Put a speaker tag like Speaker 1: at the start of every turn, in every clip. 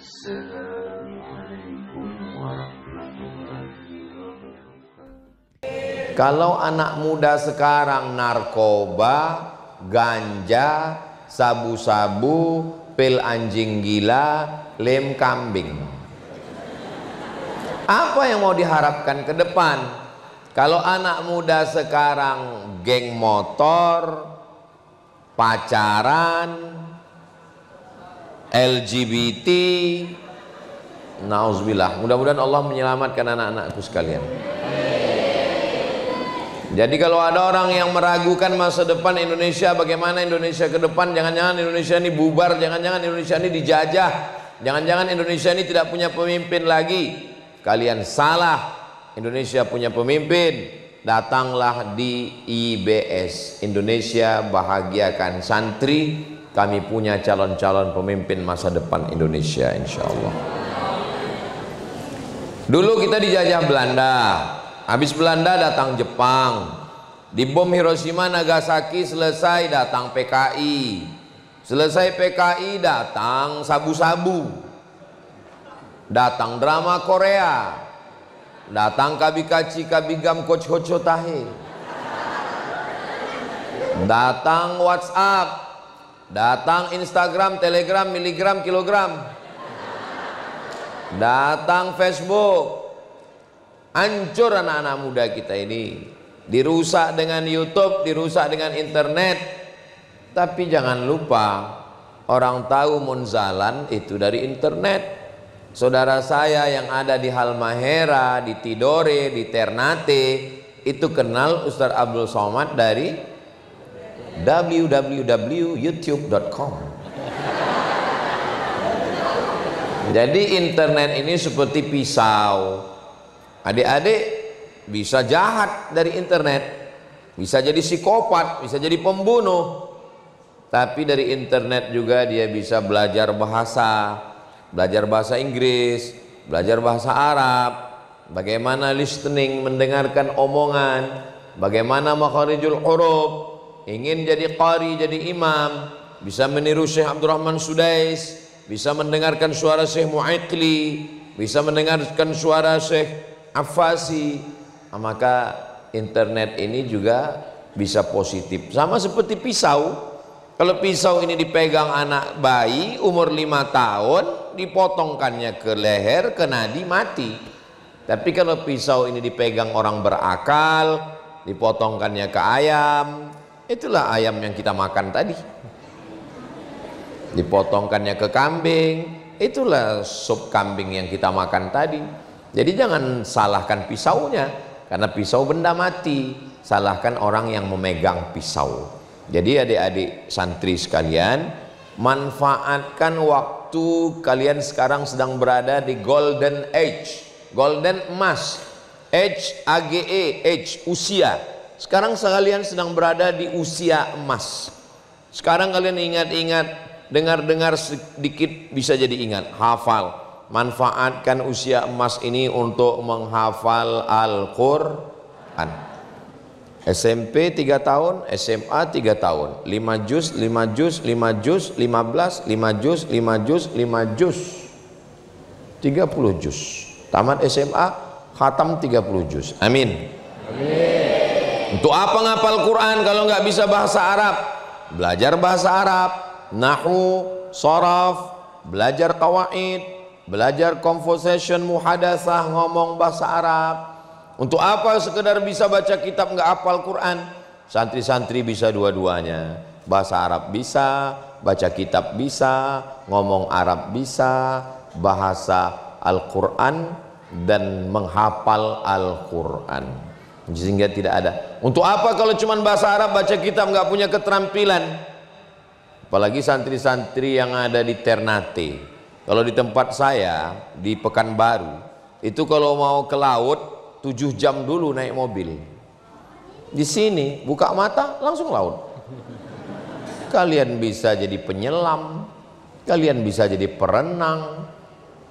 Speaker 1: Assalamualaikum warahmatullahi wabarakatuh.
Speaker 2: Kalau anak muda sekarang narkoba, ganja, sabu-sabu, pil anjing gila, lem kambing, apa yang mau diharapkan ke depan? Kalau anak muda sekarang geng motor, pacaran, LGBT, nauzubillah, mudah-mudahan Allah menyelamatkan anak-anakku sekalian. Jadi kalau ada orang yang meragukan masa depan Indonesia, bagaimana Indonesia ke depan, jangan-jangan Indonesia ini bubar, jangan-jangan Indonesia ini dijajah, jangan-jangan Indonesia ini tidak punya pemimpin lagi. Kalian salah, Indonesia punya pemimpin. Datanglah di IBS, Indonesia Bahagiakan Santri. Kami punya calon-calon pemimpin masa depan Indonesia, insya Allah. Dulu kita dijajah Belanda, habis Belanda datang Jepang, dibom Hiroshima Nagasaki, selesai datang PKI, selesai PKI datang sabu-sabu, datang drama Korea, datang kabikaci kabigam coach hocho tahe, datang WhatsApp, datang Instagram, Telegram, miligram, kilogram, datang Facebook. Hancur anak-anak muda kita ini, dirusak dengan YouTube, dirusak dengan internet. Tapi jangan lupa, orang tahu Munzalan itu dari internet. Saudara saya yang ada di Halmahera, di Tidore, di Ternate, itu kenal Ustaz Abdul Somad dari www.youtube.com. Jadi internet ini seperti pisau. Adik-adik bisa jahat dari internet, bisa jadi psikopat, bisa jadi pembunuh. Tapi dari internet juga dia bisa belajar bahasa Inggris, belajar bahasa Arab, bagaimana listening, mendengarkan omongan, bagaimana makharijul huruf. Ingin jadi qari, jadi imam, bisa meniru Syekh Abdurrahman Sudais, bisa mendengarkan suara Syekh Mu'ikli, bisa mendengarkan suara Syekh Affasi. Maka internet ini juga bisa positif. Sama seperti pisau. Kalau pisau ini dipegang anak bayi umur 5 tahun, dipotongkannya ke leher, ke nadi, mati. Tapi kalau pisau ini dipegang orang berakal, dipotongkannya ke ayam, itulah ayam yang kita makan tadi. Dipotongkannya ke kambing, itulah sup kambing yang kita makan tadi. Jadi jangan salahkan pisaunya, karena pisau benda mati. Salahkan orang yang memegang pisau. Jadi adik-adik santri sekalian, manfaatkan waktu kalian sekarang sedang berada di golden age, golden emas, age, age, age, usia. Sekarang sekalian sedang berada di usia emas. Sekarang kalian ingat-ingat, dengar-dengar sedikit bisa jadi ingat, hafal. Manfaatkan usia emas ini untuk menghafal Al-Quran. SMP 3 tahun, SMA 3 tahun, 5 juz, 5 juz, 5 juz, 15, 5 juz, 5 juz, 5 juz, 30 juz. Tamat SMA, khatam 30 juz. Amin. Amin. Untuk apa ngapal Quran kalau nggak bisa bahasa Arab? Belajar bahasa Arab, nahu, sharaf, belajar qawaid, belajar conversation, muhadatsah, ngomong bahasa Arab. Untuk apa sekedar bisa baca kitab nggak hafal Quran? Santri-santri bisa dua-duanya. Bahasa Arab bisa, baca kitab bisa, ngomong Arab bisa, bahasa Al-Quran dan menghafal Al-Quran. Sehingga tidak ada. Untuk apa kalau cuma bahasa Arab, baca kitab nggak punya keterampilan? Apalagi santri-santri yang ada di Ternate. Kalau di tempat saya di Pekanbaru, itu kalau mau ke laut 7 jam dulu naik mobil. Di sini buka mata langsung laut. Kalian bisa jadi penyelam, kalian bisa jadi perenang.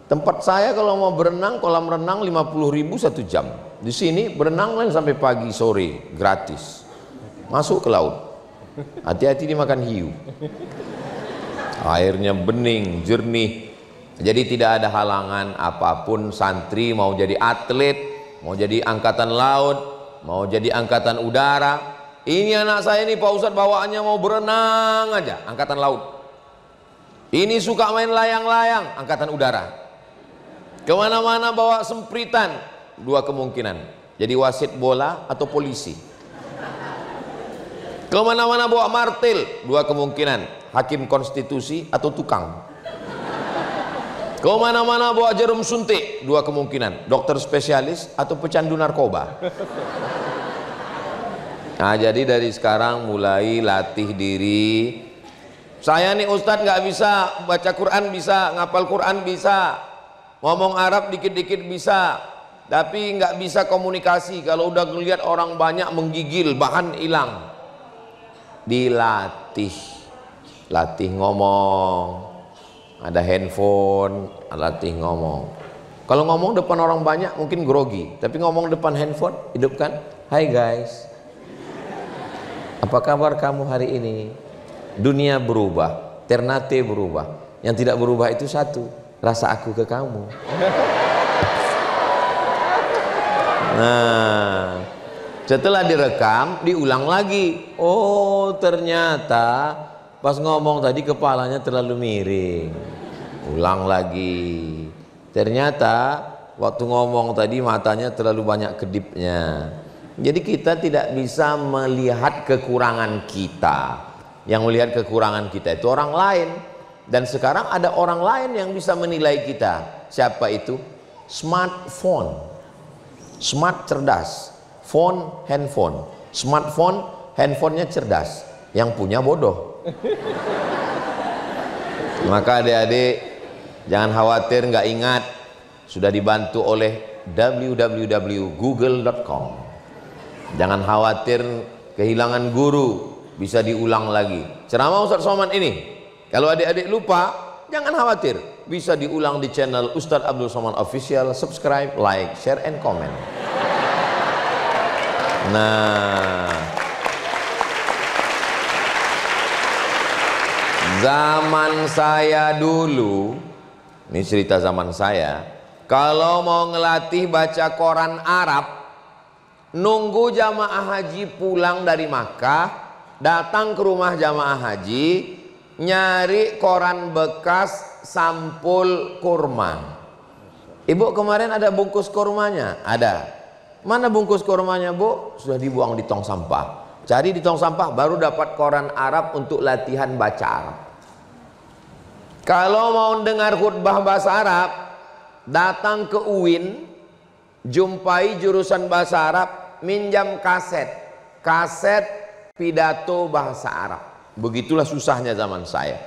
Speaker 2: Tempat saya kalau mau berenang, kolam renang 50.000 1 jam. Di sini berenang kan sampai pagi sore gratis. Masuk ke laut. Hati-hati dimakan hiu. Airnya bening, jernih. Jadi tidak ada halangan apapun santri mau jadi atlet, mau jadi angkatan laut, mau jadi angkatan udara. Ini anak saya nih Pak Ustadz bawaannya mau berenang aja, angkatan laut. Ini suka main layang-layang, angkatan udara. Kemana-mana bawa sempritan, dua kemungkinan, jadi wasit bola atau polisi. Kemana-mana bawa martil, dua kemungkinan, hakim konstitusi atau tukang. Kemana-mana bawa jarum suntik, dua kemungkinan, dokter spesialis atau pecandu narkoba. Nah jadi dari sekarang mulai latih diri. Saya nih Ustadz nggak bisa baca Quran, bisa ngapal Quran, bisa ngomong Arab dikit-dikit bisa, tapi nggak bisa komunikasi. Kalau udah ngelihat orang banyak menggigil, bahan hilang. Dilatih, latih ngomong, ada handphone, latih ngomong. Kalau ngomong depan orang banyak mungkin grogi, tapi ngomong depan handphone hidupkan. Hai guys, apa kabar kamu hari ini? Dunia berubah, Ternate berubah, yang tidak berubah itu satu, rasa aku ke kamu. Nah, setelah direkam diulang lagi. Oh ternyata pas ngomong tadi kepalanya terlalu miring. Ulang lagi. Ternyata waktu ngomong tadi matanya terlalu banyak kedipnya. Jadi kita tidak bisa melihat kekurangan kita. Yang melihat kekurangan kita itu orang lain. Dan sekarang ada orang lain yang bisa menilai kita. Siapa itu? Smartphone. Smart cerdas. Phone, handphone. Smartphone, handphonenya cerdas. Yang punya bodoh. Maka adik-adik jangan khawatir, nggak ingat, sudah dibantu oleh www.google.com. Jangan khawatir kehilangan guru, bisa diulang lagi. Ceramah Ustadz Somad ini, kalau adik-adik lupa, jangan khawatir, bisa diulang di channel Ustadz Abdul Somad Official. Subscribe, like, share, and comment. Nah, zaman saya dulu, ini cerita zaman saya, kalau mau ngelatih baca koran Arab, nunggu jamaah haji pulang dari Makkah, datang ke rumah jamaah haji, nyari koran bekas sampul kurma. Ibu kemarin ada bungkus kurmanya? Ada. Mana bungkus kurmanya Bu? Sudah dibuang di tong sampah. Cari di tong sampah, baru dapat koran Arab untuk latihan baca Arab. Kalau mau dengar khutbah bahasa Arab, datang ke UIN, jumpai jurusan bahasa Arab, minjam kaset pidato bahasa Arab. Begitulah susahnya zaman saya.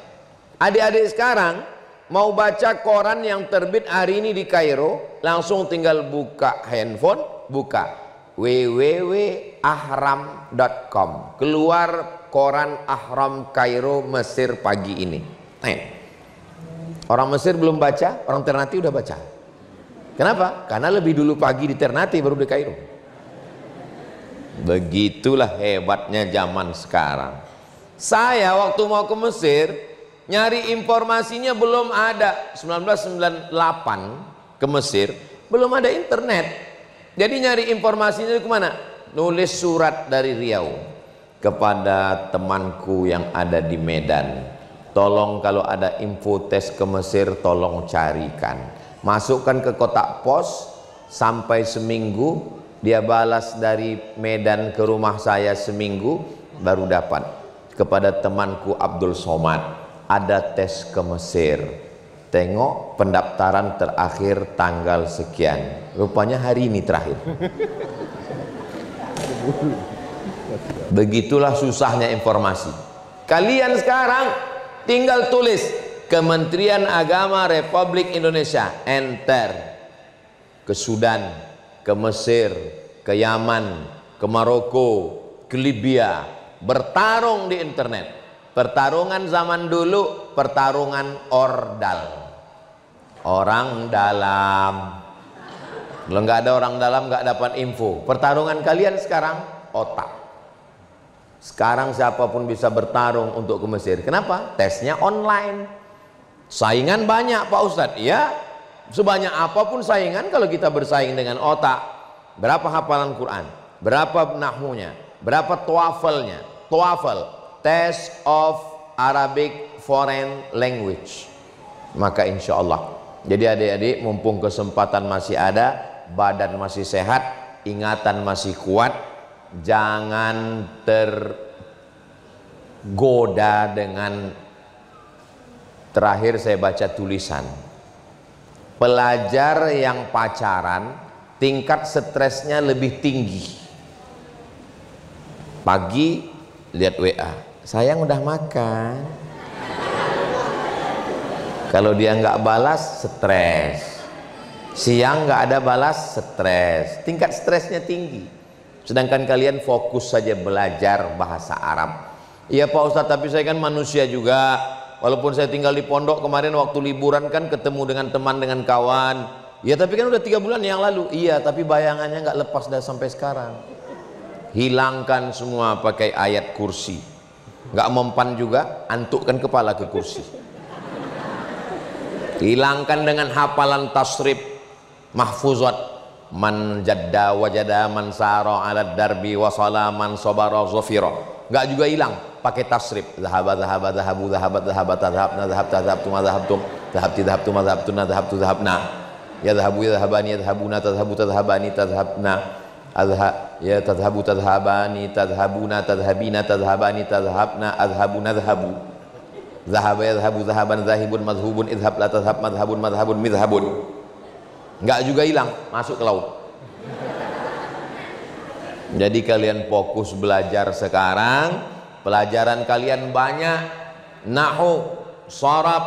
Speaker 2: Adik-adik sekarang mau baca koran yang terbit hari ini di Kairo, langsung tinggal buka handphone, buka www.ahram.com, keluar koran Ahram Kairo Mesir pagi ini. Orang Mesir belum baca, orang Ternate udah baca. Kenapa? Karena lebih dulu pagi di Ternate baru di Kairo. Begitulah hebatnya zaman sekarang. Saya waktu mau ke Mesir, nyari informasinya belum ada. 1998 ke Mesir, belum ada internet. Jadi nyari informasinya kemana? Nulis surat dari Riau kepada temanku yang ada di Medan. Tolong kalau ada info tes ke Mesir, tolong carikan. Masukkan ke kotak pos, sampai seminggu, dia balas dari Medan ke rumah saya seminggu, baru dapat. Kepada temanku Abdul Somad, ada tes ke Mesir. Tengok pendaftaran terakhir tanggal sekian. Rupanya hari ini terakhir. Begitulah susahnya informasi. Kalian sekarang tinggal tulis Kementerian Agama Republik Indonesia, enter. Ke Sudan, ke Mesir, ke Yaman, ke Maroko, ke Libya, bertarung di internet. Pertarungan zaman dulu, pertarungan ordal. Orang dalam. Kalau nggak ada orang dalam nggak dapat info. Pertarungan kalian sekarang otak. Sekarang siapapun bisa bertarung untuk ke Mesir. Kenapa? Tesnya online. Saingan banyak Pak Ustadz. Ya, sebanyak apapun saingan, kalau kita bersaing dengan otak, berapa hafalan Quran, berapa nahmunya, berapa TOEFL-nya, TOEFL, Test of Arabic Foreign Language, maka insya Allah. Jadi adik-adik, mumpung kesempatan masih ada, badan masih sehat, ingatan masih kuat, jangan tergoda dengan, terakhir saya baca tulisan, pelajar yang pacaran tingkat stresnya lebih tinggi. Pagi lihat WA, sayang udah makan. Kalau dia nggak balas, stres. Siang nggak ada balas, stres. Tingkat stresnya tinggi. Sedangkan kalian fokus saja belajar bahasa Arab. Iya Pak Ustadz, tapi saya kan manusia juga. Walaupun saya tinggal di pondok, kemarin waktu liburan kan ketemu dengan teman, dengan kawan. Ya tapi kan udah 3 bulan yang lalu. Iya, tapi bayangannya nggak lepas dah sampai sekarang. Hilangkan semua pakai ayat kursi. Nggak mempan juga, antukkan kepala ke kursi. Hilangkan dengan hafalan tasrif mahfuzat, man jadda wajada, man sara ala darbi wasala, man sabara zafira. Enggak juga hilang, pakai tasrif. Zahaba zahaba zahabu zahabat zahabat tadhabna zahab tadhabtum tadhabtum zahabti dhahabtum dhahabtuna dhahabtu dhahabna. Ya zahabu ya zahabani ya zahabuna tadhabu tadhabani tadhabna. Ya tadhabu tadhabani tadhabuna tadhabina tadhabani tadhabna adhabuna dhahabu. Zahaba yadhabu zahaban zahibun madhubun idhab la tadhab madhabun madhabun midhabun. Enggak juga hilang, masuk ke laut. Jadi kalian fokus belajar sekarang. Pelajaran kalian banyak: nahwu, sharaf,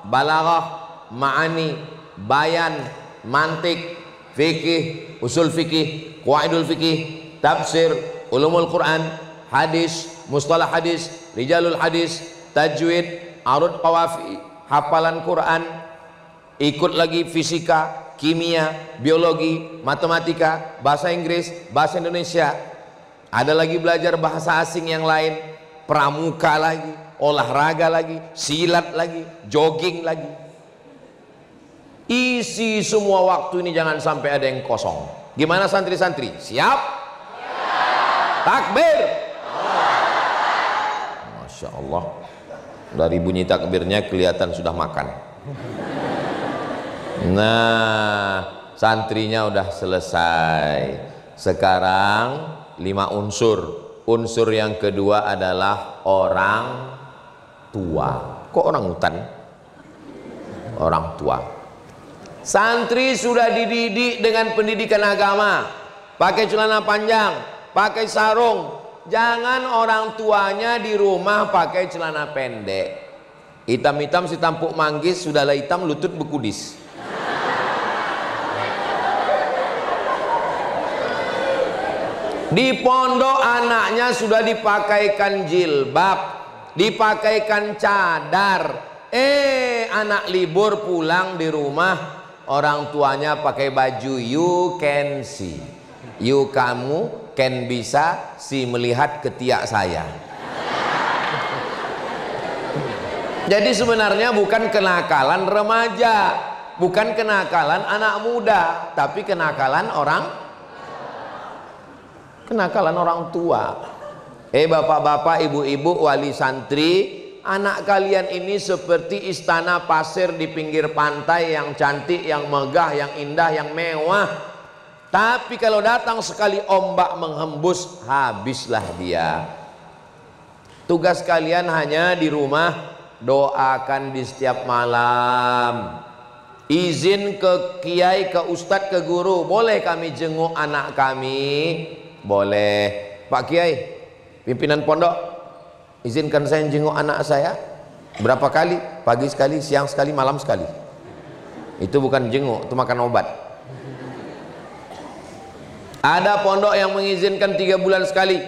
Speaker 2: balaghah, ma'ani, bayan, mantik, fikih, usul fikih, qawaidul fikih, tafsir, ulumul Quran, hadis, mustalah hadis, rijalul hadis, tajwid, arud qawafi, hafalan Quran, ikut lagi fisika, kimia, biologi, matematika, bahasa Inggris, bahasa Indonesia. Ada lagi belajar bahasa asing yang lain, pramuka lagi, olahraga lagi, silat lagi, jogging lagi. Isi semua waktu ini, jangan sampai ada yang kosong. Gimana santri-santri? Siap? Takbir. Masya Allah, dari bunyi takbirnya kelihatan sudah makan. Nah, santrinya udah selesai. Sekarang 5 unsur. Unsur yang kedua adalah orang tua. Kok orang hutan? Orang tua. Santri sudah dididik dengan pendidikan agama, pakai celana panjang, pakai sarung. Jangan orang tuanya di rumah pakai celana pendek. Hitam-hitam si tampuk manggis, sudahlah hitam lutut bekudis. Di pondok anaknya sudah dipakaikan jilbab, dipakaikan cadar. Anak libur pulang di rumah, orang tuanya pakai baju you can see. You kamu can bisa si melihat ketiak saya. Jadi sebenarnya bukan kenakalan remaja, bukan kenakalan anak muda, tapi kenakalan orang tua. Bapak-bapak, ibu-ibu, wali santri, anak kalian ini seperti istana pasir di pinggir pantai yang cantik, yang megah, yang indah, yang mewah. Tapi kalau datang sekali ombak menghembus, habislah dia. Tugas kalian hanya di rumah, doakan di setiap malam. Izin ke kiai, ke ustadz, ke guru, boleh kami jenguk anak kami? Boleh. Pak Kiai, pimpinan pondok, izinkan saya jenguk anak saya. Berapa kali? Pagi sekali, siang sekali, malam sekali. Itu bukan jenguk, itu makan obat. Ada pondok yang mengizinkan 3 bulan sekali,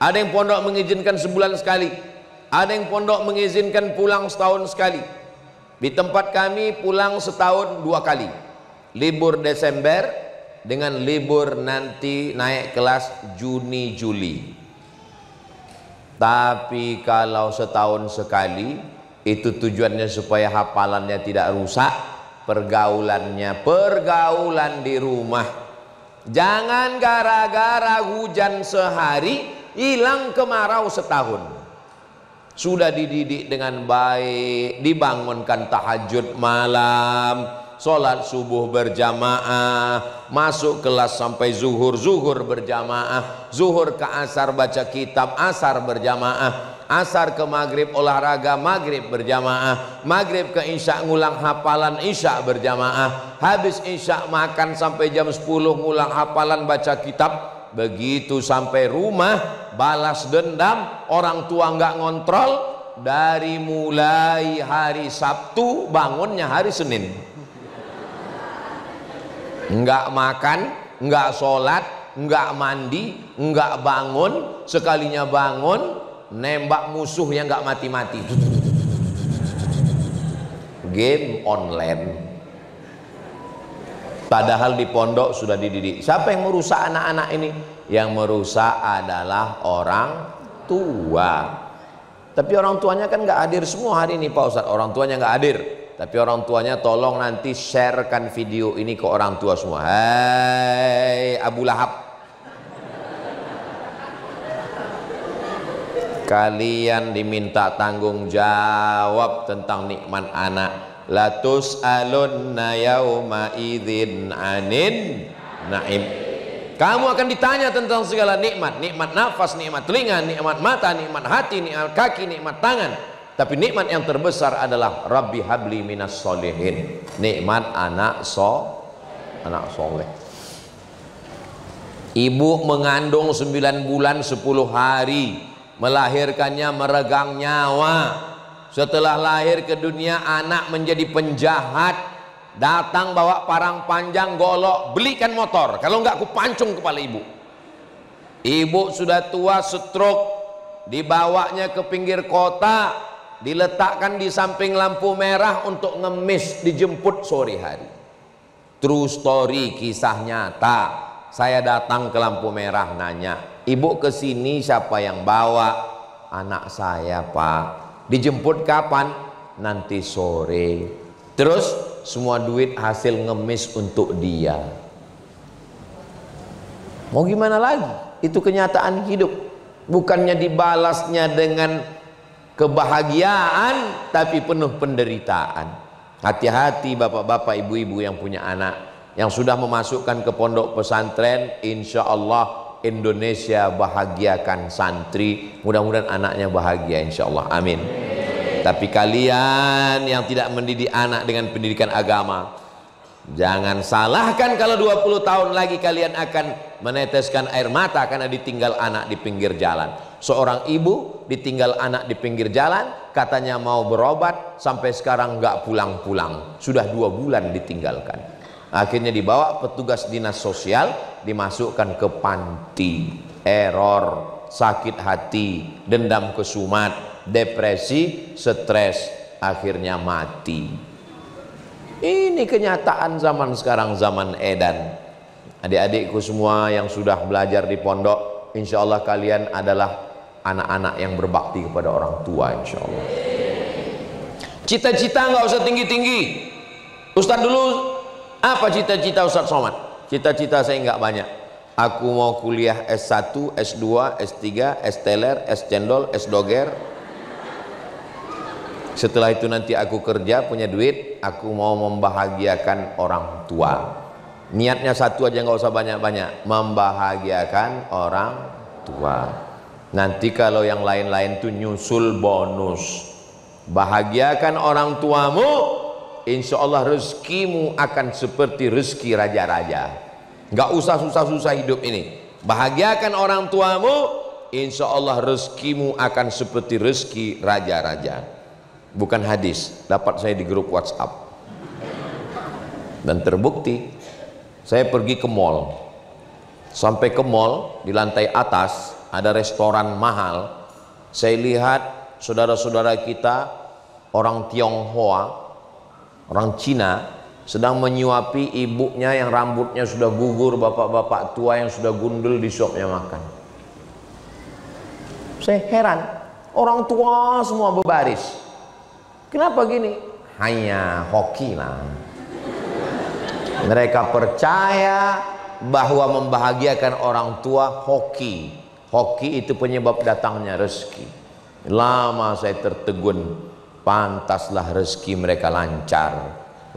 Speaker 2: ada yang pondok mengizinkan sebulan sekali, ada yang pondok mengizinkan pulang setahun sekali. Di tempat kami pulang setahun 2 kali, libur Desember dengan libur nanti naik kelas Juni Juli. Tapi kalau setahun sekali, Itu tujuannya supaya hafalannya tidak rusak, pergaulan di rumah. Jangan gara-gara hujan sehari hilang kemarau setahun. Sudah dididik dengan baik, dibangunkan tahajud malam, sholat subuh berjamaah, masuk kelas sampai zuhur, zuhur berjamaah, zuhur ke asar baca kitab, asar berjamaah, asar ke maghrib olahraga, maghrib berjamaah, maghrib ke isya ngulang hafalan, isya berjamaah, habis isya makan sampai jam 10 ngulang hafalan baca kitab. Begitu sampai rumah balas dendam, orang tua nggak ngontrol, dari mulai hari Sabtu bangunnya hari Senin, nggak makan, nggak sholat, nggak mandi, nggak bangun, sekalinya bangun nembak musuh yang nggak mati-mati, game online. Padahal di pondok sudah dididik. Siapa yang merusak anak-anak ini? Yang merusak adalah orang tua. Tapi orang tuanya kan nggak hadir semua hari ini Pak Ustadz. Orang tuanya nggak hadir. Tapi orang tuanya tolong nanti sharekan video ini ke orang tua semua. Hai Abu Lahab, kalian diminta tanggung jawab tentang nikmat anak. La tus'alunna yauma idzin anin naim. Kamu akan ditanya tentang segala nikmat, nikmat nafas, nikmat telinga, nikmat mata, nikmat hati, nikmat kaki, nikmat tangan. Tapi nikmat yang terbesar adalah Rabbi habli minas solihin, nikmat anak soleh. Ibu mengandung 9 bulan 10 hari, melahirkannya meregang nyawa. Setelah lahir ke dunia anak menjadi penjahat, datang bawa parang panjang golok, belikan motor, kalau enggak aku pancung kepala ibu. Ibu sudah tua, stroke, dibawanya ke pinggir kota, diletakkan di samping lampu merah untuk ngemis, dijemput sore hari. True story, kisah nyata. Saya datang ke lampu merah nanya, ibu kesini siapa yang bawa? Anak saya Pak. Dijemput kapan? Nanti sore. Terus semua duit hasil ngemis untuk dia. Mau gimana lagi? Itu kenyataan hidup. Bukannya dibalasnya dengan kebahagiaan, tapi penuh penderitaan. Hati-hati bapak-bapak, ibu-ibu yang punya anak, yang sudah memasukkan ke pondok pesantren. Insya Allah Indonesia bahagiakan santri, mudah-mudahan anaknya bahagia insya Allah, amin. Tapi kalian yang tidak mendidik anak dengan pendidikan agama, jangan salahkan kalau 20 tahun lagi kalian akan meneteskan air mata karena ditinggal anak di pinggir jalan. Seorang ibu ditinggal anak di pinggir jalan, katanya mau berobat, sampai sekarang nggak pulang-pulang, sudah 2 bulan ditinggalkan. Akhirnya dibawa petugas dinas sosial, dimasukkan ke panti. Error, sakit hati, dendam kesumat, depresi, stres, akhirnya mati. Ini kenyataan zaman sekarang, zaman edan. Adik-adikku semua yang sudah belajar di pondok, insya Allah kalian adalah anak-anak yang berbakti kepada orang tua insya Allah. Cita-cita nggak usah tinggi-tinggi. Ustadz dulu, apa cita-cita Ustadz Somad? Cita-cita saya nggak banyak. Aku mau kuliah S1, S2, S3, S teler, S cendol, S doger. Setelah itu nanti aku kerja, punya duit, aku mau membahagiakan orang tua. Niatnya satu aja, nggak usah banyak-banyak, membahagiakan orang tua. Nanti kalau yang lain-lain tuh nyusul bonus. Bahagiakan orang tuamu, insya Allah rezekimu akan seperti rezeki raja-raja. Nggak usah susah-susah hidup ini. Bahagiakan orang tuamu, insya Allah rezekimu akan seperti rezeki raja-raja. Bukan hadis, dapat saya di grup WhatsApp. Dan terbukti, saya pergi ke mall. Sampai ke mall, di lantai atas ada restoran mahal. Saya lihat saudara-saudara kita, orang Tionghoa, orang Cina, sedang menyuapi ibunya yang rambutnya sudah gugur, bapak-bapak tua yang sudah gundul di shopnya makan. Saya heran, orang tua semua berbaris. Kenapa gini? Hanya hoki lah. Mereka percaya bahwa membahagiakan orang tua hoki. Hoki itu penyebab datangnya rezeki. Lama saya tertegun, pantaslah rezeki mereka lancar.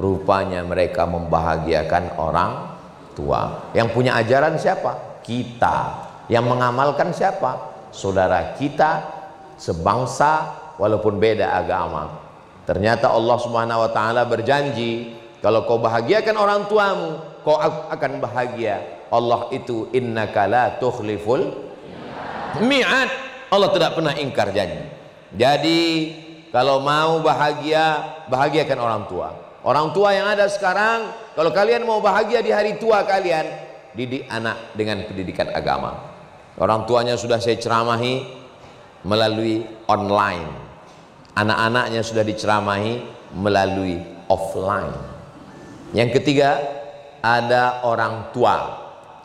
Speaker 2: Rupanya mereka membahagiakan orang tua. Yang punya ajaran siapa? Kita. Yang mengamalkan siapa? Saudara kita, sebangsa walaupun beda agama. Ternyata Allah Subhanahu wa taala berjanji, kalau kau bahagiakan orang tuamu, kau akan bahagia. Allah itu innaka la tukhliful mi'ad. Allah tidak pernah ingkar janji. Jadi kalau mau bahagia, bahagiakan orang tua. Orang tua yang ada sekarang, kalau kalian mau bahagia di hari tua kalian, didik anak dengan pendidikan agama. Orang tuanya sudah saya ceramahi melalui online. Anak-anaknya sudah diceramahi melalui offline. Yang ketiga, ada orang tua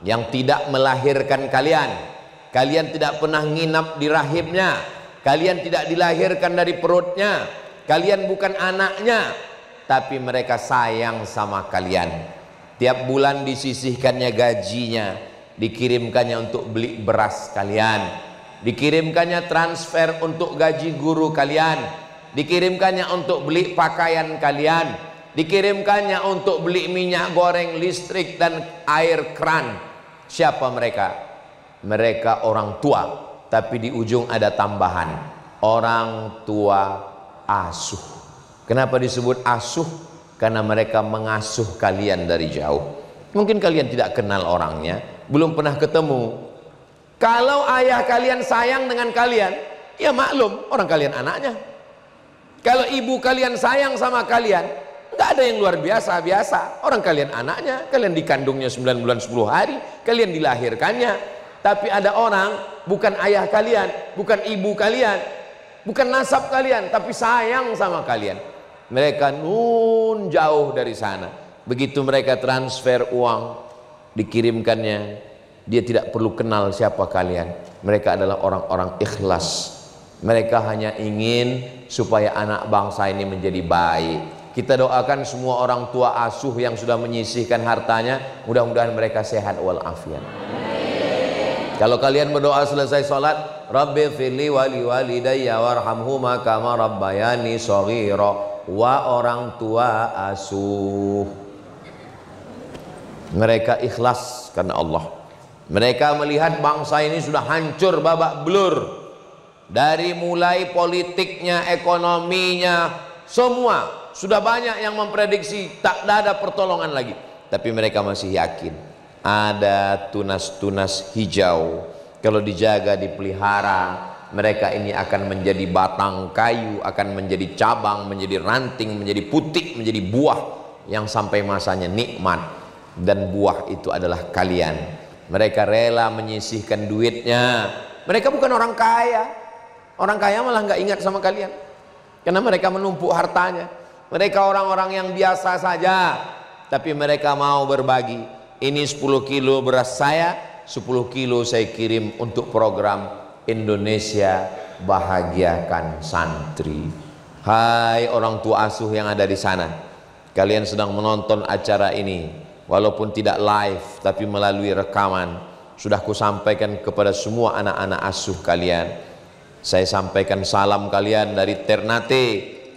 Speaker 2: yang tidak melahirkan kalian. Kalian tidak pernah nginap di rahimnya. Kalian tidak dilahirkan dari perutnya. Kalian bukan anaknya, tapi mereka sayang sama kalian. Tiap bulan disisihkannya gajinya, dikirimkannya untuk beli beras kalian, dikirimkannya transfer untuk gaji guru kalian, dikirimkannya untuk beli pakaian kalian, dikirimkannya untuk beli minyak goreng, listrik dan air keran. Siapa mereka? Mereka orang tua, tapi di ujung ada tambahan, orang tua asuh. Kenapa disebut asuh? Karena mereka mengasuh kalian dari jauh. Mungkin kalian tidak kenal orangnya, belum pernah ketemu. Kalau ayah kalian sayang dengan kalian, ya maklum, orang kalian anaknya. Kalau ibu kalian sayang sama kalian, nggak ada yang luar biasa. Orang kalian anaknya, kalian dikandungnya 9 bulan 10 hari, kalian dilahirkannya. Tapi ada orang, bukan ayah kalian, bukan ibu kalian, bukan nasab kalian, tapi sayang sama kalian. Mereka jauh dari sana. Begitu mereka transfer uang, dikirimkannya, dia tidak perlu kenal siapa kalian. Mereka adalah orang-orang ikhlas. Mereka hanya ingin supaya anak bangsa ini menjadi baik. Kita doakan semua orang tua asuh yang sudah menyisihkan hartanya, mudah-mudahan mereka sehat walafiat. Kalau kalian berdoa selesai sholat, Rabbi firli wali walidayya warhamhuma kama rabbayani shaghira. Wa orang tua asuh, mereka ikhlas karena Allah. Mereka melihat bangsa ini sudah hancur babak belur, dari mulai politiknya, ekonominya, semua sudah banyak yang memprediksi tak ada pertolongan lagi. Tapi mereka masih yakin ada tunas-tunas hijau, kalau dijaga, dipelihara, mereka ini akan menjadi batang kayu, akan menjadi cabang, menjadi ranting, menjadi putih, menjadi buah yang sampai masanya nikmat. Dan buah itu adalah kalian. Mereka rela menyisihkan duitnya. Mereka bukan orang kaya. Orang kaya malah nggak ingat sama kalian, karena mereka menumpuk hartanya. Mereka orang-orang yang biasa saja, tapi mereka mau berbagi. Ini 10 kilo beras saya, 10 kilo saya kirim untuk program Indonesia Bahagiakan Santri. Hai orang tua asuh yang ada di sana, kalian sedang menonton acara ini, walaupun tidak live tapi melalui rekaman. Sudah kusampaikan kepada semua anak-anak asuh kalian. Saya sampaikan salam kalian dari Ternate.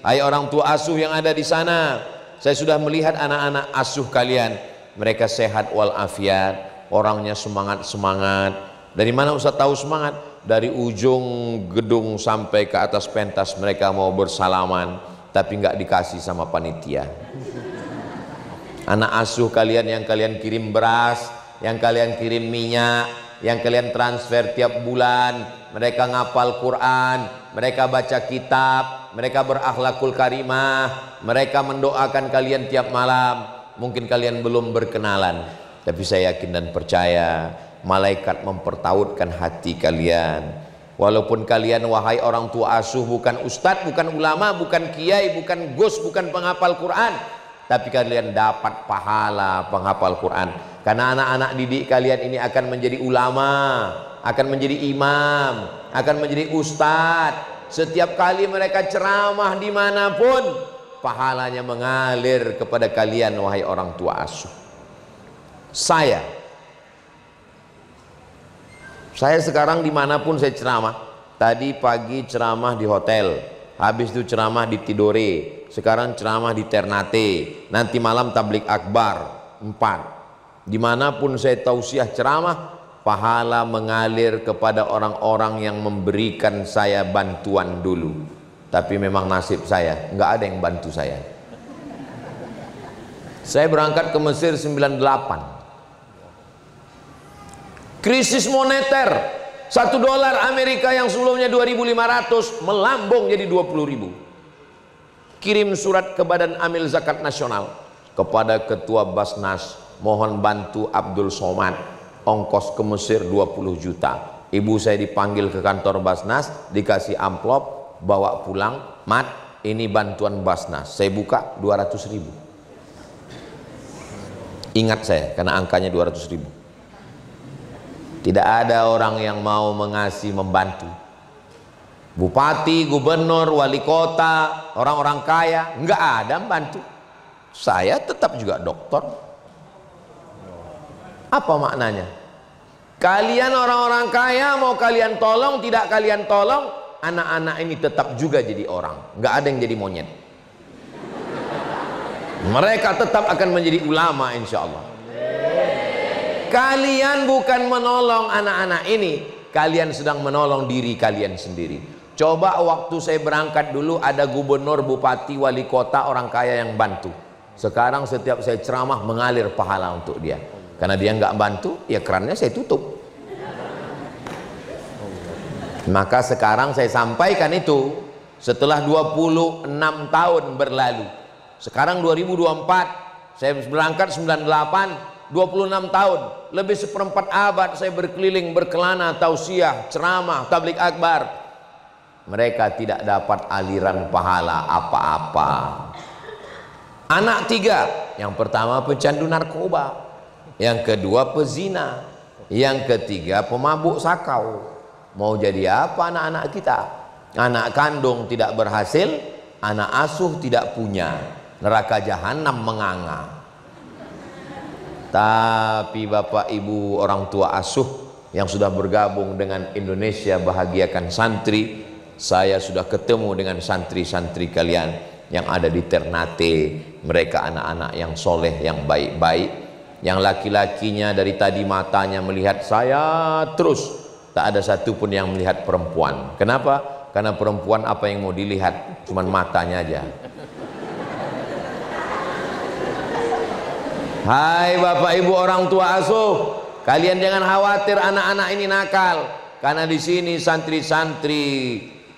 Speaker 2: Hai orang tua asuh yang ada di sana, saya sudah melihat anak-anak asuh kalian. Mereka sehat walafiat, orangnya semangat-semangat. Dari mana Ustaz tahu semangat? Dari ujung gedung sampai ke atas pentas mereka mau bersalaman, tapi nggak dikasih sama panitia. Anak asuh kalian yang kalian kirim beras, yang kalian kirim minyak, yang kalian transfer tiap bulan, mereka ngapal Quran, mereka baca kitab, mereka berakhlakul karimah, mereka mendoakan kalian tiap malam. Mungkin kalian belum berkenalan, tapi saya yakin dan percaya malaikat mempertautkan hati kalian. Walaupun kalian wahai orang tua asuh bukan ustadz, bukan ulama, bukan kiai, bukan gus, bukan penghafal Quran, tapi kalian dapat pahala penghafal Quran. Karena anak-anak didik kalian ini akan menjadi ulama, akan menjadi imam, akan menjadi ustadz. setiap kali mereka ceramah dimanapun, pahalanya mengalir kepada kalian wahai orang tua asuh. Saya sekarang dimanapun saya ceramah, tadi pagi ceramah di hotel, habis itu ceramah di Tidore, sekarang ceramah di Ternate, nanti malam tablik akbar 4. Dimanapun saya tausiah ceramah, pahala mengalir kepada orang-orang yang memberikan saya bantuan dulu. Tapi memang nasib saya, nggak ada yang bantu saya. Saya berangkat ke Mesir 98. Krisis moneter, $1 Amerika yang sebelumnya 2.500 melambung jadi 20.000. Kirim surat ke Badan Amil Zakat Nasional, kepada Ketua Basnas, mohon bantu Abdul Somad, ongkos ke Mesir 20 juta. Ibu saya dipanggil ke kantor Basnas, dikasih amplop, bawa pulang, mat, ini bantuan Basnas. Saya buka 200.000. Ingat saya karena angkanya 200.000. Tidak ada orang yang mau mengasih, membantu. Bupati, gubernur, wali kota, orang-orang kaya, nggak ada membantu. Saya tetap juga dokter. Apa maknanya? Kalian orang-orang kaya mau kalian tolong, tidak kalian tolong, anak-anak ini tetap juga jadi orang, nggak ada yang jadi monyet. Mereka tetap akan menjadi ulama insya Allah. Kalian bukan menolong anak-anak ini, kalian sedang menolong diri kalian sendiri. Coba waktu saya berangkat dulu ada gubernur, bupati, wali kota, orang kaya yang bantu. Sekarang setiap saya ceramah mengalir pahala untuk dia. Karena dia nggak bantu, ya kerannya saya tutup. Maka sekarang saya sampaikan itu setelah 26 tahun berlalu. Sekarang 2024, saya berangkat 98, 26 tahun, lebih seperempat abad saya berkeliling, berkelana, tausiah, ceramah, tablik akbar. Mereka tidak dapat aliran pahala apa-apa. Anak 3, yang pertama pecandu narkoba, yang kedua pezina, yang ketiga pemabuk sakau. Mau jadi apa anak-anak kita? Anak kandung tidak berhasil, anak asuh tidak punya, neraka jahanam menganga. Tapi Bapak Ibu orang tua asuh yang sudah bergabung dengan Indonesia Bahagiakan Santri, saya sudah ketemu dengan santri-santri kalian yang ada di Ternate. Mereka anak-anak yang soleh, yang baik-baik. Yang laki-lakinya dari tadi matanya melihat saya terus, tak ada satupun yang melihat perempuan. Kenapa? Karena perempuan apa yang mau dilihat? Cuman matanya aja. Hai Bapak Ibu orang tua asuh, kalian jangan khawatir anak-anak ini nakal. Karena di sini santri-santri,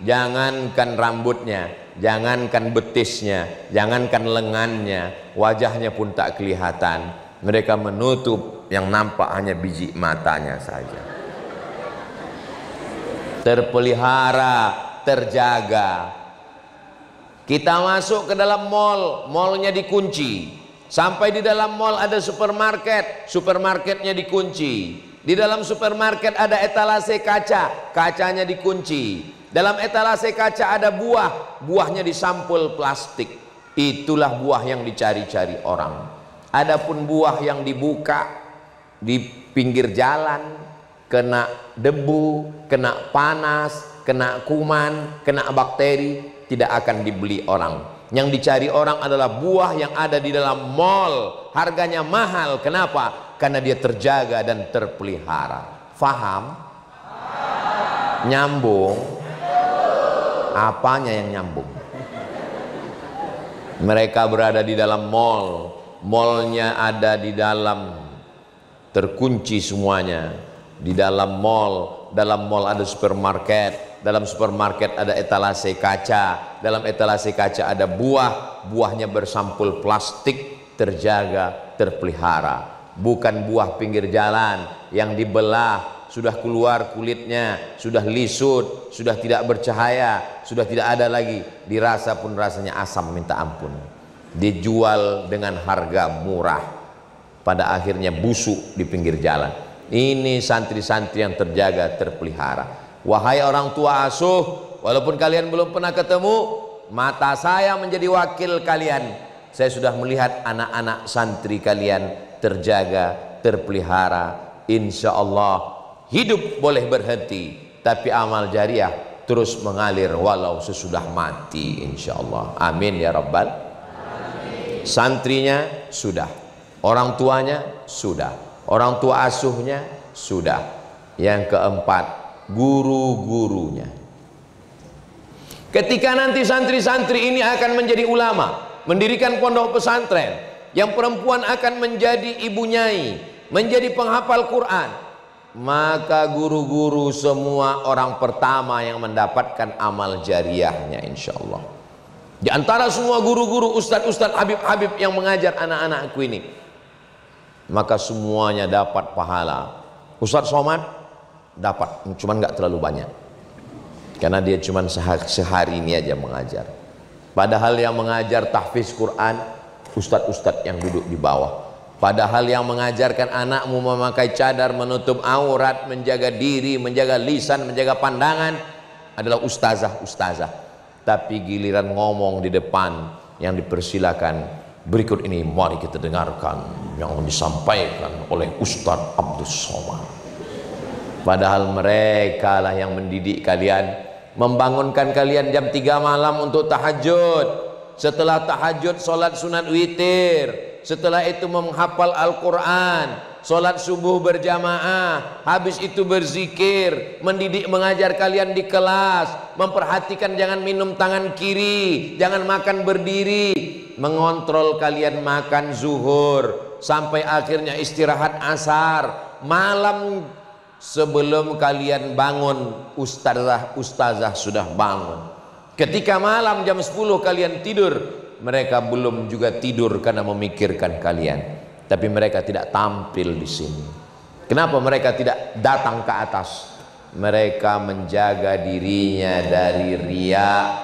Speaker 2: jangankan rambutnya, jangankan betisnya, jangankan lengannya, wajahnya pun tak kelihatan. Mereka menutup, yang nampak hanya biji matanya saja. Terpelihara, terjaga. Kita masuk ke dalam mall, mallnya dikunci. Sampai di dalam mall ada supermarket, supermarketnya dikunci. Di dalam supermarket ada etalase kaca, kacanya dikunci. Dalam etalase kaca ada buah, buahnya disampul plastik. Itulah buah yang dicari-cari orang. Adapun buah yang dibuka di pinggir jalan, kena debu, kena panas, kena kuman, kena bakteri, tidak akan dibeli orang. Yang dicari orang adalah buah yang ada di dalam mall, harganya mahal. Kenapa? Karena dia terjaga dan terpelihara. Faham? Nyambung? Apanya yang nyambung? Mereka berada di dalam mall, mallnya ada di dalam, terkunci semuanya. Di dalam mall ada supermarket, dalam supermarket ada etalase kaca, dalam etalase kaca ada buah, buahnya bersampul plastik, terjaga, terpelihara. Bukan buah pinggir jalan yang dibelah, sudah keluar kulitnya, sudah lisut, sudah tidak bercahaya, sudah tidak ada lagi, dirasa pun rasanya asam minta ampun. Dijual dengan harga murah, pada akhirnya busuk di pinggir jalan. Ini santri-santri yang terjaga, terpelihara. Wahai orang tua asuh, Walaupun kalian belum pernah ketemu, mata saya menjadi wakil kalian. Saya sudah melihat anak-anak santri kalian terjaga, terpelihara. Insya Allah hidup boleh berhenti, tapi amal jariah terus mengalir walau sesudah mati, insya Allah. Amin ya Rabbal. Santrinya sudah, orang tuanya sudah, orang tua asuhnya sudah. Yang keempat, guru-gurunya. Ketika nanti santri-santri ini akan menjadi ulama, mendirikan pondok pesantren, yang perempuan akan menjadi ibu nyai, menjadi penghafal Quran, maka guru-guru semua orang pertama yang mendapatkan amal jariahnya, insya Allah. Di antara semua guru-guru, ustadz-ustadz, habib-habib yang mengajar anak-anakku ini, maka semuanya dapat pahala. Ustadz Somad dapat, cuman nggak terlalu banyak, karena dia cuman sehari ini aja mengajar. Padahal yang mengajar tahfiz Quran ustadz-ustadz yang duduk di bawah. Padahal yang mengajarkan anakmu memakai cadar, menutup aurat, menjaga diri, menjaga lisan, menjaga pandangan adalah ustazah-ustazah. Tapi giliran ngomong di depan yang dipersilakan, berikut ini mari kita dengarkan yang disampaikan oleh Ustadz Abdul Somad. Padahal mereka lah yang mendidik kalian, membangunkan kalian jam 3 malam untuk tahajud. Setelah tahajud sholat sunat witir, setelah itu menghafal Al-Quran, sholat subuh berjamaah, habis itu berzikir, mendidik mengajar kalian di kelas, memperhatikan jangan minum tangan kiri, jangan makan berdiri, mengontrol kalian makan zuhur, sampai akhirnya istirahat asar. Malam sebelum kalian bangun, ustazah sudah bangun. Ketika malam jam 10 kalian tidur, mereka belum juga tidur karena memikirkan kalian. Tapi mereka tidak tampil di sini. Kenapa mereka tidak datang ke atas? Mereka menjaga dirinya dari riya.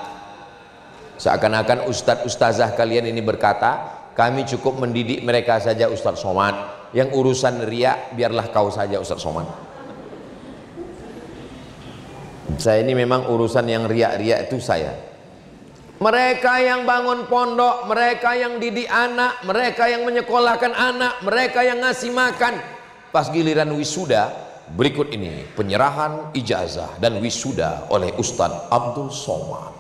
Speaker 2: Seakan-akan ustadz-ustazah kalian ini berkata, kami cukup mendidik mereka saja Ustadz Somad, yang urusan riya biarlah kau saja Ustadz Somad. Saya ini memang urusan yang riak-riak itu saya. Mereka yang bangun pondok, mereka yang didik anak, mereka yang menyekolahkan anak, mereka yang ngasih makan. Pas giliran wisuda, berikut ini penyerahan ijazah dan wisuda oleh Ustadz Abdul Somad.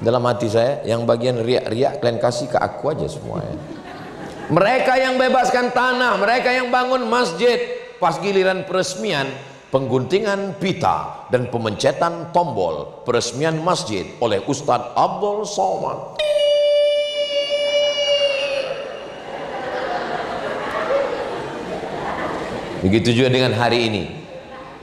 Speaker 2: Dalam hati saya, yang bagian riak-riak kalian kasih ke aku aja semuanya. Mereka yang bebaskan tanah, mereka yang bangun masjid. Pas giliran peresmian, pengguntingan pita dan pemencetan tombol peresmian masjid oleh Ustadz Abdul Somad. Begitu juga dengan hari ini.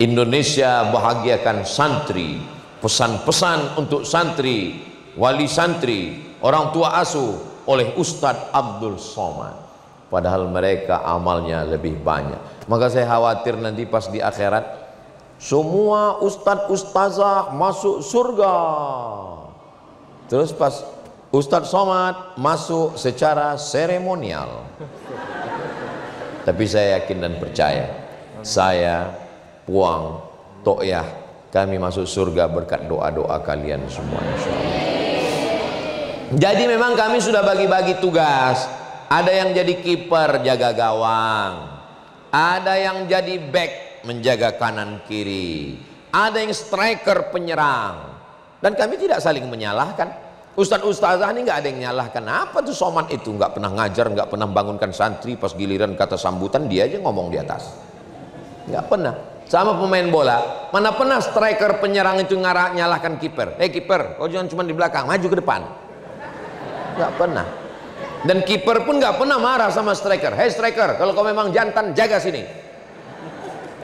Speaker 2: Indonesia bahagiakan santri, pesan-pesan untuk santri, wali santri, orang tua asuh oleh Ustadz Abdul Somad. Padahal mereka amalnya lebih banyak. Maka saya khawatir nanti pas di akhirat semua ustadz ustazah masuk surga, terus pas Ustadz Somad masuk secara seremonial. Tapi saya yakin dan percaya, saya, Puang, Tokyah, kami masuk surga berkat doa-doa kalian semua, insyaallah. Jadi memang kami sudah bagi-bagi tugas. Ada yang jadi kiper jaga gawang, ada yang jadi back menjaga kanan kiri, ada yang striker penyerang. Dan kami tidak saling menyalahkan. Ustadz-ustazah ini nggak ada yang menyalahkan. Apa tuh Somad itu nggak pernah ngajar, nggak pernah bangunkan santri, pas giliran kata sambutan dia aja ngomong di atas. Nggak pernah. Sama pemain bola, mana pernah striker penyerang itu nyalahkan kiper. Kiper, kau jangan cuma di belakang, maju ke depan. Nggak pernah. Dan kiper pun nggak pernah marah sama striker. Hei striker, kalau kau memang jantan jaga sini.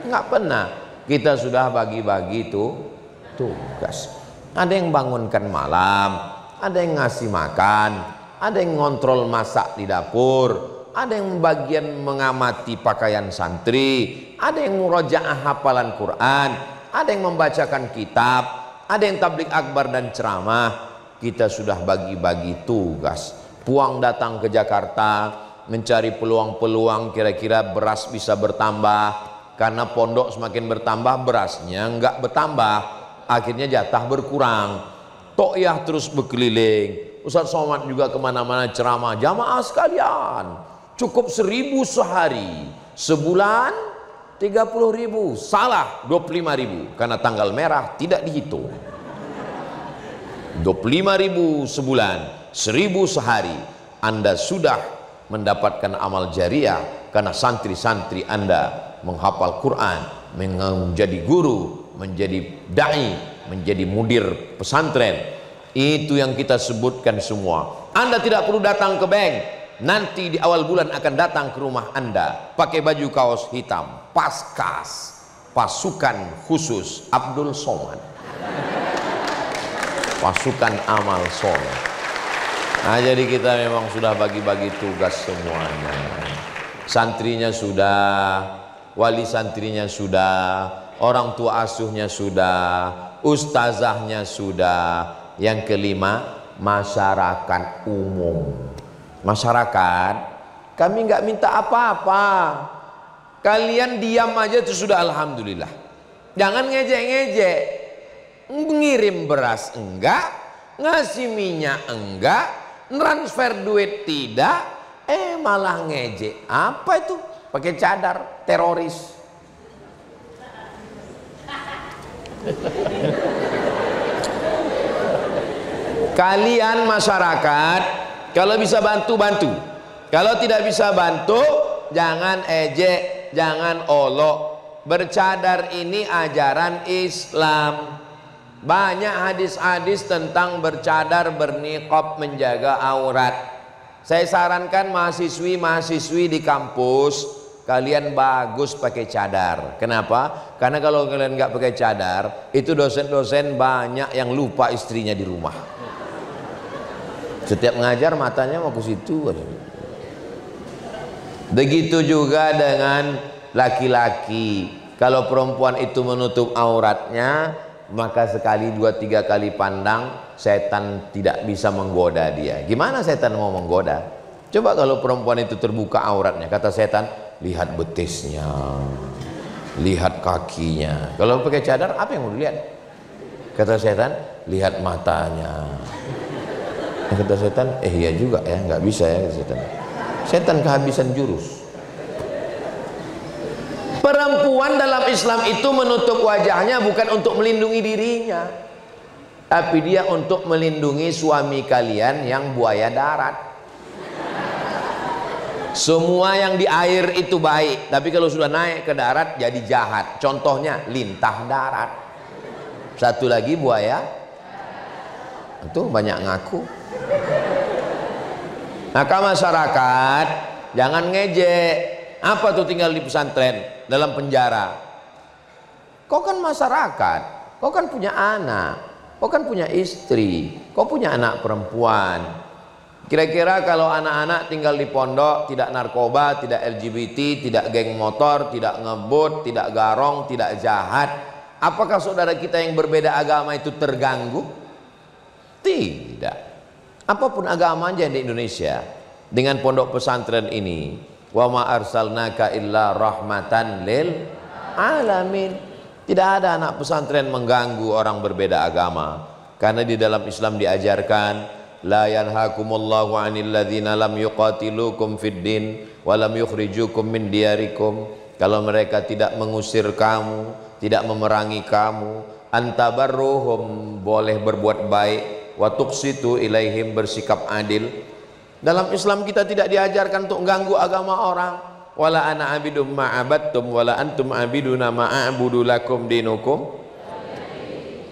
Speaker 2: Nggak pernah. Kita sudah bagi-bagi itu tugas. Ada yang bangunkan malam, ada yang ngasih makan, ada yang ngontrol masak di dapur, ada yang bagian mengamati pakaian santri, ada yang murojaah hafalan Quran, ada yang membacakan kitab, ada yang tablik akbar dan ceramah. Kita sudah bagi-bagi tugas. Puang datang ke Jakarta mencari peluang-peluang kira-kira beras bisa bertambah, karena pondok semakin bertambah berasnya enggak bertambah. akhirnya jatah berkurang. To'yah terus berkeliling, Ustaz Somad juga kemana-mana ceramah. Jamaah sekalian, cukup 1.000 sehari, sebulan 30.000. Salah, 25.000 karena tanggal merah tidak dihitung. 25.000 sebulan, 1.000 sehari. Anda sudah mendapatkan amal jariah karena santri-santri Anda menghafal Quran, menjadi guru, menjadi dai, menjadi mudir pesantren. Itu yang kita sebutkan semua. Anda tidak perlu datang ke bank. Nanti di awal bulan akan datang ke rumah Anda pakai baju kaos hitam, Paskas, pasukan khusus Abdul Somad, pasukan amal soleh. Nah, jadi kita memang sudah bagi-bagi tugas semuanya. Santrinya sudah, wali santrinya sudah, orang tua asuhnya sudah, ustazahnya sudah. Yang kelima, masyarakat umum. Masyarakat, kami nggak minta apa-apa. Kalian diam aja itu sudah alhamdulillah. Jangan ngejek-ngejek. Ngirim beras enggak, ngasih minyak enggak, transfer duit tidak, malah ngejek. Apa itu? Pakai cadar, teroris. Kalian masyarakat, kalau bisa bantu-bantu. Kalau tidak bisa bantu, jangan ejek, jangan olok. Bercadar ini ajaran Islam. Banyak hadis-hadis tentang bercadar, berniqab, menjaga aurat. Saya sarankan mahasiswi-mahasiswi di kampus, kalian bagus pakai cadar. Kenapa? Karena kalau kalian nggak pakai cadar, itu dosen-dosen banyak yang lupa istrinya di rumah. Setiap ngajar matanya mau ke situ. Begitu juga dengan laki-laki. Kalau perempuan itu menutup auratnya, maka sekali, 2, 3 kali pandang, setan tidak bisa menggoda dia. Gimana setan mau menggoda? Coba kalau perempuan itu terbuka auratnya, kata setan, lihat betisnya, lihat kakinya. Kalau pakai cadar, apa yang mau dilihat? Kata setan, lihat matanya. Kata setan, iya juga ya, nggak bisa ya, kata setan. Setan kehabisan jurus. Perempuan dalam Islam itu menutup wajahnya bukan untuk melindungi dirinya, tapi dia untuk melindungi suami kalian yang buaya darat. Semua yang di air itu baik, tapi kalau sudah naik ke darat jadi jahat. Contohnya lintah darat. Satu lagi buaya, itu banyak ngaku. Maka masyarakat jangan ngejek. Apa tuh tinggal di pesantren, dalam penjara? Kau kan masyarakat, kau kan punya anak, kau kan punya istri, kau punya anak perempuan. Kira-kira kalau anak-anak tinggal di pondok, tidak narkoba, tidak LGBT, tidak geng motor, tidak ngebut, tidak garong, tidak jahat, apakah saudara kita yang berbeda agama itu terganggu? Tidak. Apapun agama aja di Indonesia, dengan pondok pesantren ini, wa ma arsalnaka illa rahmatan lil alamin. Tidak ada anak pesantren mengganggu orang berbeda agama, karena di dalam Islam diajarkan, la yanhakumullahu 'anil ladzina lam yuqatilukum fid din wa lam yukhrijukum min diyarikum. Kalau mereka tidak mengusir kamu, tidak memerangi kamu, antabarruhum, boleh berbuat baik, wa tuqsitu ilaihim, bersikap adil. Dalam Islam kita tidak diajarkan untuk ganggu agama orang. Wala ana abidum ma'abattum wala antum abiduna ma'abudu lakum dinukum.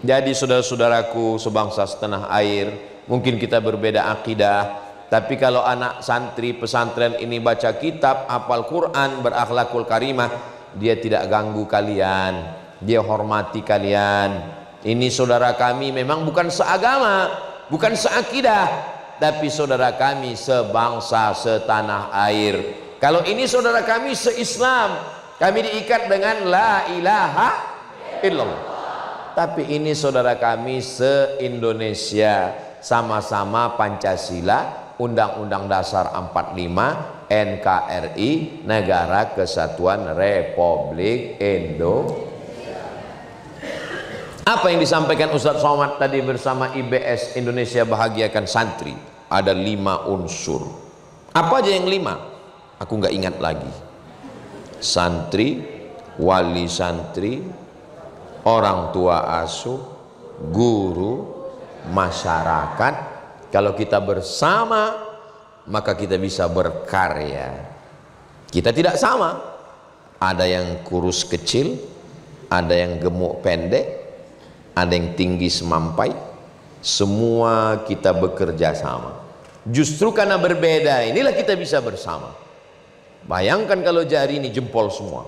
Speaker 2: Jadi saudara-saudaraku sebangsa setanah air, mungkin kita berbeda akidah, tapi kalau anak santri pesantren ini baca kitab, hafal Quran, berakhlakul karimah, dia tidak ganggu kalian, dia hormati kalian. Ini saudara kami memang bukan seagama, bukan seakidah, tapi saudara kami sebangsa setanah air. Kalau ini saudara kami se-Islam, kami diikat dengan la ilaha illallah. Tapi ini saudara kami se-Indonesia, sama-sama Pancasila, Undang-Undang Dasar 45, NKRI, Negara Kesatuan Republik Indonesia. Apa yang disampaikan Ustadz Somad tadi bersama IBS Indonesia Bahagiakan Santri? Ada 5 unsur. Apa aja yang 5? Aku nggak ingat lagi. Santri, wali santri, orang tua asuh, guru, masyarakat. Kalau kita bersama, maka kita bisa berkarya. Kita tidak sama. Ada yang kurus kecil, ada yang gemuk pendek, ada yang tinggi semampai. Semua kita bekerja sama. Justru karena berbeda inilah kita bisa bersama. Bayangkan kalau jari ini jempol semua,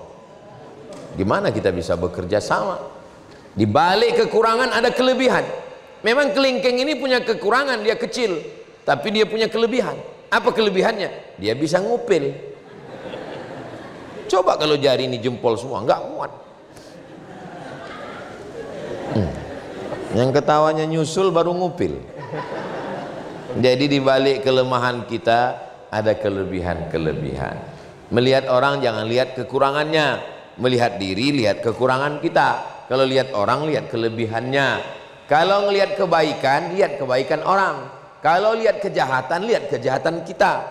Speaker 2: gimana kita bisa bekerja sama? Di balik kekurangan ada kelebihan. Memang kelingking ini punya kekurangan, dia kecil, tapi dia punya kelebihan. Apa kelebihannya? Dia bisa ngupil. Coba kalau jari ini jempol semua, nggak kuat. Yang ketawanya nyusul baru ngupil. Jadi di balik kelemahan kita ada kelebihan-kelebihan. Melihat orang jangan lihat kekurangannya, melihat diri lihat kekurangan kita. Kalau lihat orang lihat kelebihannya. Kalau melihat kebaikan lihat kebaikan orang. Kalau lihat kejahatan lihat kejahatan kita.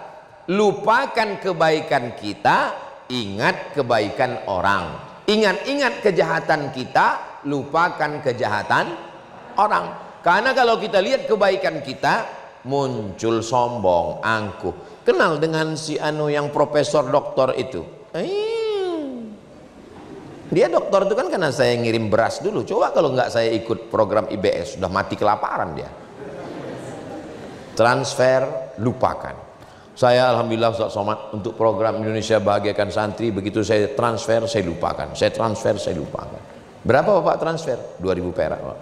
Speaker 2: Lupakan kebaikan kita, ingat kebaikan orang. Ingat-ingat kejahatan kita, lupakan kejahatan orang. Karena kalau kita lihat kebaikan kita, muncul sombong, angkuh. Kenal dengan si anu yang profesor doktor itu? Dia doktor itu kan karena saya ngirim beras dulu. Coba kalau nggak saya ikut program IBS, sudah mati kelaparan dia. Transfer, lupakan. Saya alhamdulillah Ustaz Somad untuk program Indonesia Bahagiakan Santri, begitu saya transfer saya lupakan. Saya transfer saya lupakan. Berapa Bapak transfer? 2.000 perak Pak.